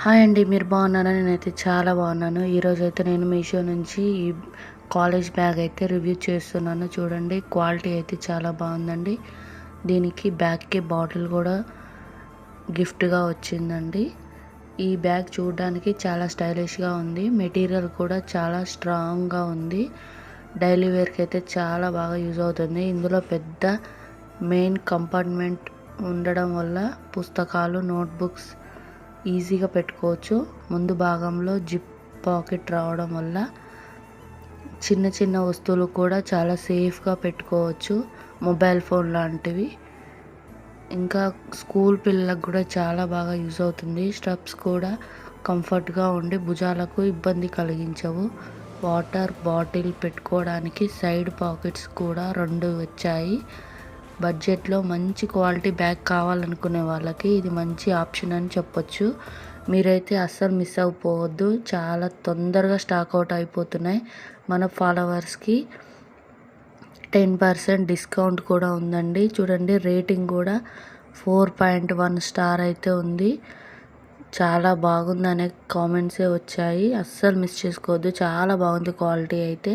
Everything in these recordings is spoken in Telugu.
హాయ్ అండి. మీరు బాగున్నారా? నేనైతే చాలా బాగున్నాను. ఈరోజైతే నేను మీషో నుంచి ఈ కాలేజ్ బ్యాగ్ అయితే రివ్యూ చేస్తున్నాను. చూడండి, క్వాలిటీ అయితే చాలా బాగుందండి. దీనికి బ్యాగ్కి బాటిల్ కూడా గిఫ్ట్గా వచ్చిందండి. ఈ బ్యాగ్ చూడడానికి చాలా స్టైలిష్గా ఉంది. మెటీరియల్ కూడా చాలా స్ట్రాంగ్గా ఉంది. డైలీ వేర్కి అయితే చాలా బాగా యూజ్ అవుతుంది. ఇందులో పెద్ద మెయిన్ కంపార్ట్మెంట్ ఉండడం వల్ల పుస్తకాలు, నోట్బుక్స్ ఈజీగా పెట్టుకోవచ్చు. ముందు భాగంలో జిప్ పాకెట్ రావడం వల్ల చిన్న చిన్న వస్తువులు కూడా చాలా సేఫ్గా పెట్టుకోవచ్చు. మొబైల్ ఫోన్ లాంటివి. ఇంకా స్కూల్ పిల్లలకు కూడా చాలా బాగా యూజ్ అవుతుంది. స్ట్రప్స్ కూడా కంఫర్ట్గా ఉండి భుజాలకు ఇబ్బంది కలిగించవు. వాటర్ బాటిల్ పెట్టుకోవడానికి సైడ్ పాకెట్స్ కూడా 2 వచ్చాయి. బడ్జెట్లో మంచి క్వాలిటీ బ్యాగ్ కావాలనుకునే వాళ్ళకి ఇది మంచి ఆప్షన్ అని చెప్పొచ్చు. మీరైతే అస్సలు మిస్ అవ్వవద్దు. చాలా తొందరగా స్టాక్ అవుట్ అయిపోతున్నాయి. మన ఫాలోవర్స్కి 10% డిస్కౌంట్ కూడా ఉందండి. చూడండి, రేటింగ్ కూడా 4.1 స్టార్ అయితే ఉంది. చాలా బాగుందనే కామెంట్సే వచ్చాయి. అస్సలు మిస్ చేసుకోవద్దు. చాలా బాగుంది క్వాలిటీ అయితే.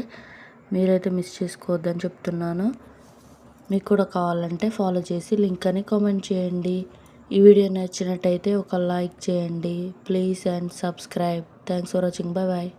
మీరైతే మిస్ చేసుకోవద్దని చెప్తున్నాను. మీకు కూడా కావాలంటే ఫాలో చేసి లింక్ అని కామెంట్ చేయండి. ఈ వీడియో నచ్చినట్టయితే ఒక లైక్ చేయండి please and subscribe. Thanks for watching. Bye bye.